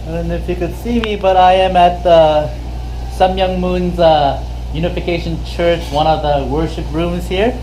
I don't know if you could see me, but I am at the sun-myung's Unification Church, one of the worship rooms here.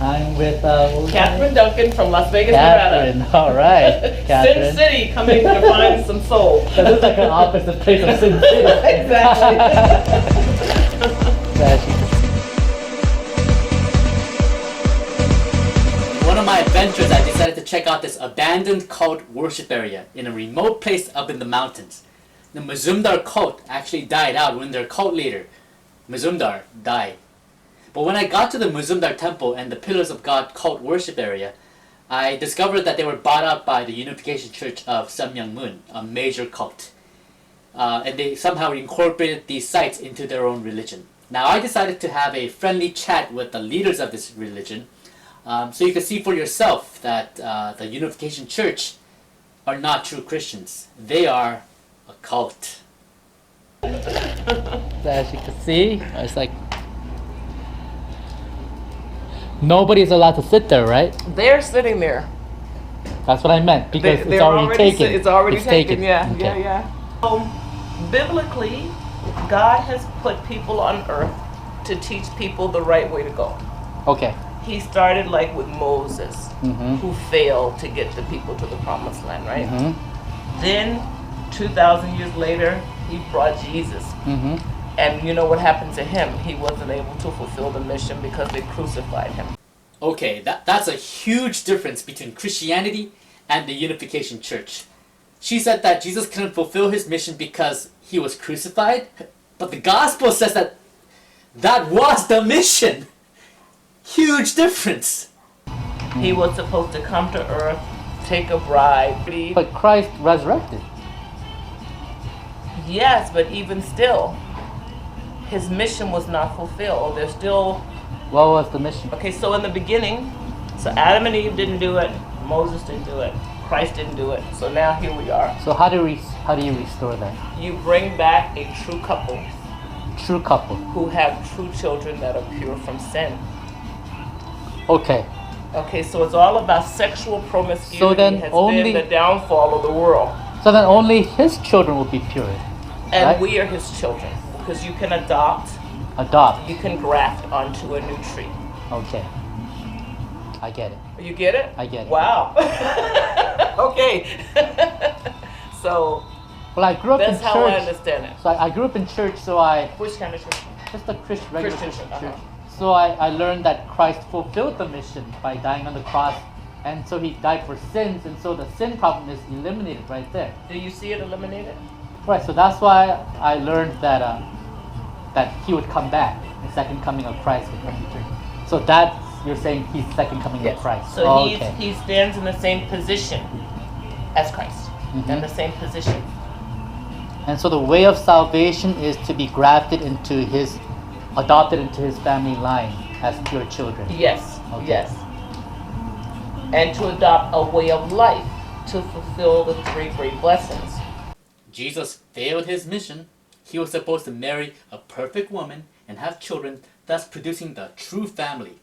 I'm with Catherine Duncan from Las Vegas, Catherine. Nevada. All right, Catherine. Sin City, coming to find some soul. That looks like an opposite place of Sin City. Exactly. One of my adventures, I decided to check out this abandoned cult worship area in a remote place up in the mountains. The Mazumdar cult actually died out when their cult leader, Mazumdar, died. But when I got to the Mazumdar temple and the Pillars of God cult worship area, I discovered that they were bought out by the Unification Church of sun-myung, a major cult. And they somehow incorporated these sites into their own religion. Now I decided to have a friendly chat with the leaders of this religion, so you can see for yourself that the Unification Church are not true Christians. They are a cult. As you can see, it's like nobody's allowed to sit there, right? They're sitting there. That's what I meant, because it's already taken. It's already taken, yeah, Okay. yeah. Biblically, God has put people on earth to teach people the right way to go. Okay. He started like with Moses, Mm-hmm. who failed to get the people to the promised land, right? Mm-hmm. Then, 2,000 years later, he brought Jesus. Mm-hmm. And you know what happened to him? He wasn't able to fulfill the mission because they crucified him. Okay, that's a huge difference between Christianity and the Unification Church. She said that Jesus couldn't fulfill his mission because he was crucified, but the gospel says that that was the mission. Huge difference. He was supposed to come to earth, take a bride. But Christ resurrected. Yes, but even still, his mission was not fulfilled. There's still... What was the mission? Okay, so in the beginning, so Adam and Eve didn't do it, Moses didn't do it, Christ didn't do it, so now here we are. So how do you restore that? You bring back a true couple True couple. who have true children that are pure from sin. Okay. Okay, so it's all about sexual promiscuity. So then has only- been the downfall of the world. So then only his children will be pure. And right? we are his children. Because you can adopt, Adopt. you can graft onto a new tree. Okay. I get it. You get it? I get it. Wow. Okay. So Well, I grew up in that's church. how I understand it. So I grew up in church, so I Which kind of church? just a regular Christian, Christian church. uh-huh. So I learned that Christ fulfilled the mission by dying on the cross, and so he died for sins, and so the sin problem is eliminated right there. Do you see it eliminated? Right. So that's why I learned that that he would come back, the second coming of Christ would come to church. So that's, you're saying he's second coming of Christ. So Oh, he stands in the same position as Christ. Mhm. In the same position. And so the way of salvation is to be adopted into his family line as pure children. Yes. Okay. Yes. And to adopt a way of life to fulfill the three great blessings. Jesus failed his mission. He was supposed to marry a perfect woman and have children, thus producing the true family.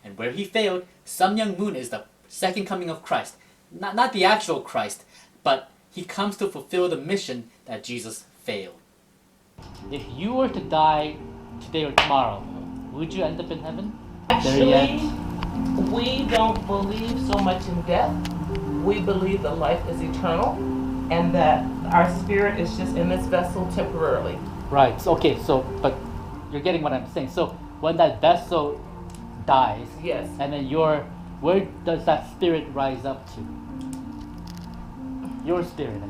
And where he failed, sun-myung is the second coming of Christ. Not the actual Christ, but he comes to fulfill the mission that Jesus failed. If you were to die today or tomorrow, would you end up in heaven? Actually, we don't believe so much in death. We believe that life is eternal and that our spirit is just in this vessel temporarily. Right. So, okay. So, but you're getting what I'm saying. So, when that vessel dies, Yes. and then where does that spirit rise up to? Your spirit.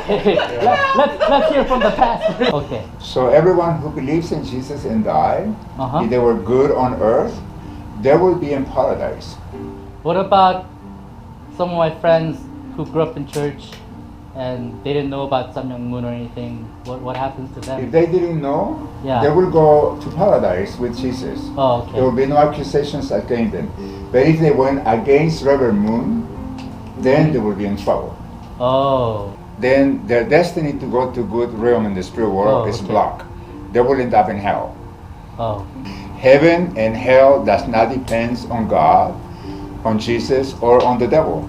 Let's hear from the pastor. Okay. So everyone who believes in Jesus and die, Uh-huh. if they were good on earth, they will be in paradise. What about some of my friends who grew up in church and they didn't know about sun-myung or anything? What happens to If them? they didn't know, Yeah. they will go to paradise with Jesus. Oh, There will okay. be no accusations against them. But if they went against Reverend Moon, then they will be in trouble. Oh. Then their destiny to go to good realm in the spirit world Oh, is okay. blocked. They will end up in hell. Oh. Heaven and hell does not depend on God, on Jesus, or on the devil.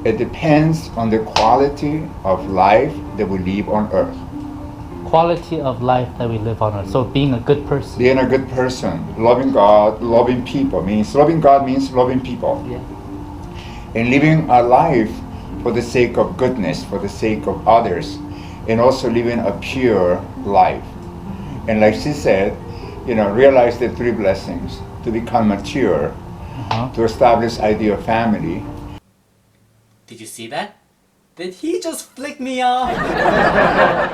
It depends on the quality of life that we live on earth. Quality of life that we live on earth. So being a good person. Being a good person, loving God, loving people means loving God means loving people. Yeah. And living our life for the sake of goodness, for the sake of others, and also living a pure life. And like she said, realize the three blessings to become mature, to establish idea of family. Did you see that? Did he just flick me off?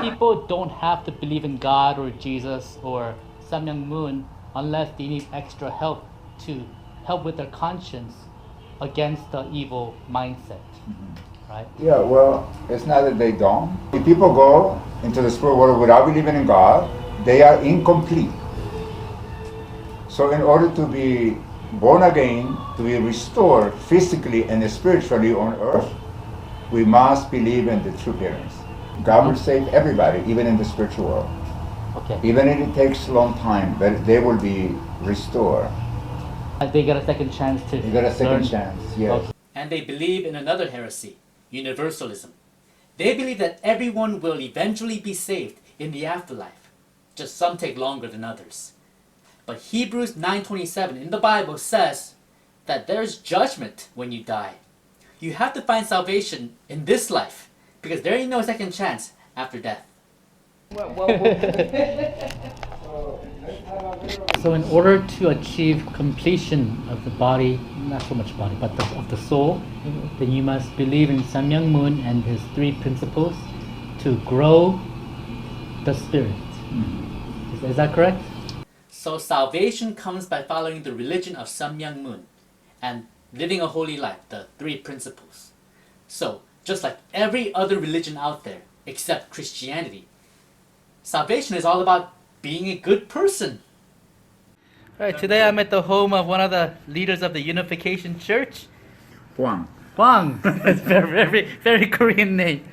People don't have to believe in God or Jesus or sun-myung moon unless they need extra help to help with their conscience against the evil mindset, right? Yeah, well, it's not that they don't. If people go into the spirit world without believing in God, they are incomplete. So in order to be born again, to be restored physically and spiritually on earth, we must believe in the true parents. God will save everybody, even in the spiritual world. Okay. Even if it takes a long time, but they will be restored. They get a second chance to You got a second learn. chance, yes. Okay. And they believe in another heresy, universalism. They believe that everyone will eventually be saved in the afterlife. Just some take longer than others. But Hebrews 9:27 in the Bible says that there's judgment when you die. You have to find salvation in this life because there ain't no second chance after death. So in order to achieve completion of the body, not so much body, but of the soul, then you must believe in sun-myung moon and his three principles to grow the spirit. Is that correct? So salvation comes by following the religion of sun-myung moon and living a holy life, the three principles. So, just like every other religion out there, except Christianity, salvation is all about being a good person. Alright, today I'm at the home of one of the leaders of the Unification Church. Huang. Huang. That's very, very, very Korean name.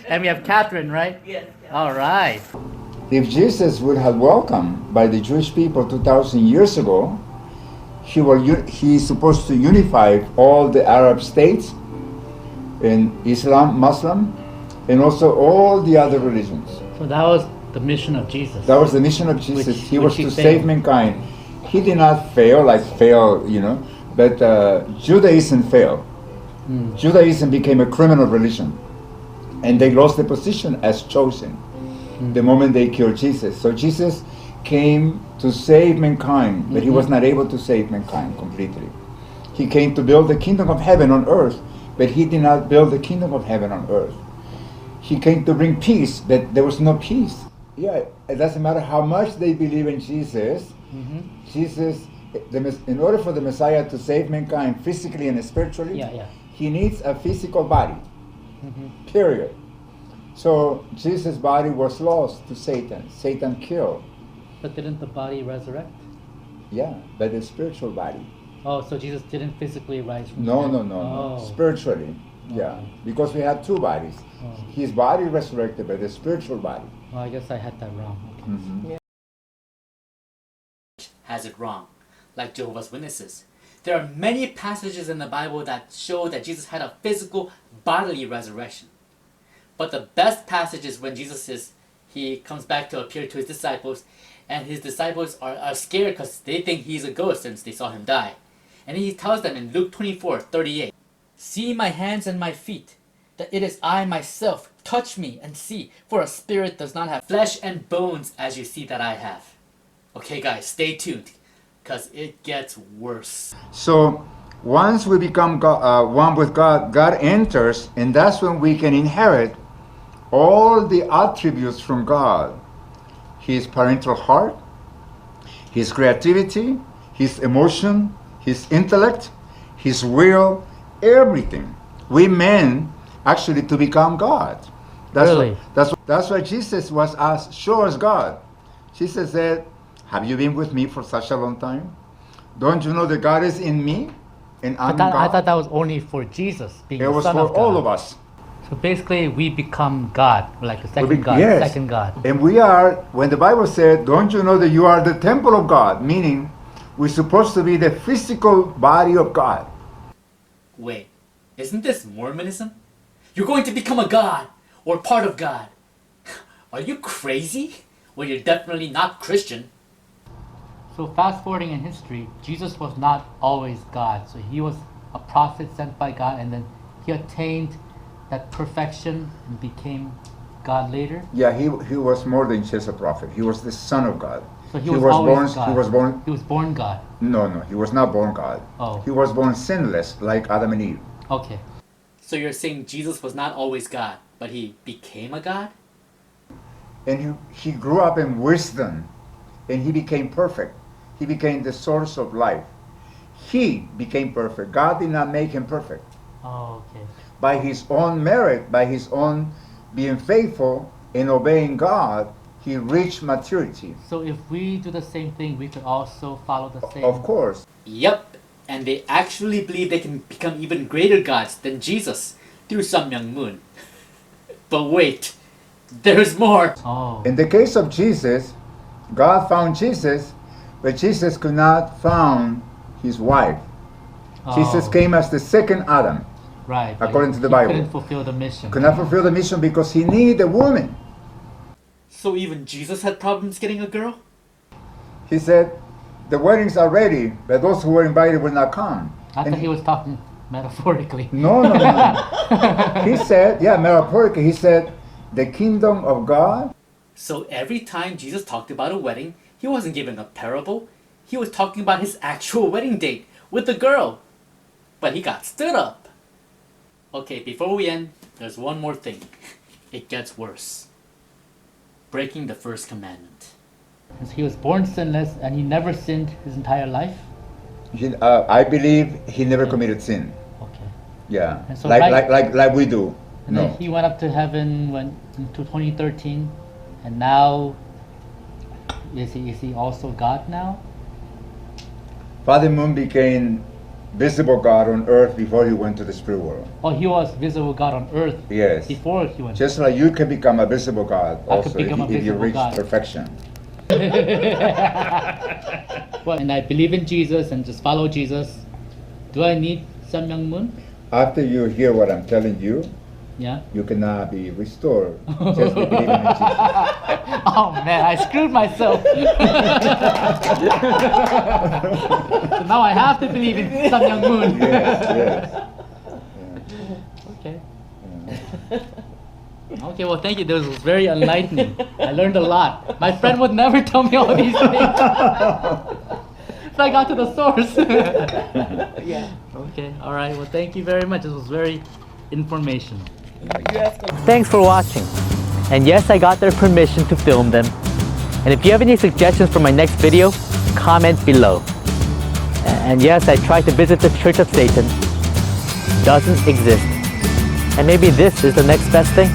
And we have Catherine, right? Yes. Alright. If Jesus would have welcomed by the Jewish people 2,000 years ago, he's supposed to unify all the Arab states in Islam, Muslim, and also all the other religions. So that was the mission of Jesus. That was the mission of Jesus. He was to failed. save mankind. He did not fail, but Judaism failed. Judaism became a criminal religion, and they lost the position as chosen the moment they killed Jesus. So Jesus came to save mankind, but he was not able to save mankind completely. He came to build the kingdom of heaven on earth, but he did not build the kingdom of heaven on earth. He came to bring peace, but there was no peace. Yeah, it doesn't matter how much they believe in Jesus. Jesus, in order for the Messiah to save mankind physically and spiritually, he needs a physical body. Period. So Jesus' body was lost to Satan. Satan killed. But didn't the body resurrect? Yeah, but the spiritual body. Oh, so Jesus didn't physically rise from the dead? No. Spiritually. Yeah, because we have two bodies. His body resurrected, but the spiritual body. Well, I guess I had that wrong. Okay. Has it wrong, like Jehovah's Witnesses. There are many passages in the Bible that show that Jesus had a physical, bodily resurrection. But the best passage is when he comes back to appear to his disciples, and his disciples are scared because they think he's a ghost since they saw him die. And he tells them in Luke 24:38, "See my hands and my feet, that it is I myself. Touch me and see, for a spirit does not have flesh and bones as you see that I have." Okay guys, stay tuned, because it gets worse. So once we become one with God, God enters, and that's when we can inherit all the attributes from God. His parental heart, his creativity, his emotion, his intellect, his will, everything. We men actually to become God. That's why Jesus was asked, "Show us God." Jesus said, "Have you been with me for such a long time? Don't you know that God is in me and I'm God?" I thought that was only for Jesus being the Son of God. It was for all of us. So basically, we become God, like a second God, yes. second God. And we are, when the Bible said, "Don't you know that you are the temple of God?" Meaning, we're supposed to be the physical body of God. Wait, Isn't this Mormonism? You're going to become a god, or part of God. Are you crazy? Well, you're definitely not Christian. So fast forwarding in history, Jesus was not always God. So he was a prophet sent by God, and then he attained that perfection and became God later. Yeah, he was more than just a prophet. He was the Son of God. So he was always God. He was born. He was born God. No, he was not born God. Oh. He was born sinless, like Adam and Eve. Okay. So you're saying Jesus was not always God, but he became a God? And he grew up in wisdom, and he became perfect. He became the source of life. He became perfect. God did not make him perfect. Oh, okay. By his own merit, by his own being faithful in obeying God, he reached maturity. So if we do the same thing, we could also follow the same. Of course. Yep, and they actually believe they can become even greater gods than Jesus through sun-myung moon. But wait, there's more. Oh. In the case of Jesus, God found Jesus, but Jesus could not find his wife. Jesus came as the second Adam. Right. According to the he Bible. Couldn't fulfill the mission. Could not fulfill the mission because he needed a woman. So even Jesus had problems getting a girl? He said, the weddings are ready, but those who were invited will not come. I thought he was talking metaphorically. No. He said, metaphorically, he said, the kingdom of God. So every time Jesus talked about a wedding, he wasn't giving a parable. He was talking about his actual wedding date with the girl. But he got stood up. Okay, before we end, there's one more thing. It gets worse. Breaking the first commandment. He was born sinless and he never sinned his entire life. I believe he never committed sin. Okay. Yeah, And so like we do. And No. then he went up to heaven into 2013, and now is he also God now? Father Moon became visible God on earth before he went to the spirit world. Oh, he was visible God on earth Yes. before he went. Just like you can become a visible God I also could become a if you visible reach God. perfection. Well, and I believe in Jesus and just follow Jesus. Do I need sun-myung moon? After you hear what I'm telling you, Yeah. you cannot be restored just by believing in Jesus. Oh man, I screwed myself. So now I have to believe in sun-myung moon. Yes. Okay. Okay, well, thank you. This was very enlightening. I learned a lot. My friend would never tell me all these things. So I got to the source. Yeah. Okay, all right. Well, thank you very much. This was very informational. Yes. Thanks for watching. And yes, I got their permission to film them. And if you have any suggestions for my next video, comment below. And yes, I tried to visit the Church of Satan. Doesn't exist. And maybe this is the next best thing.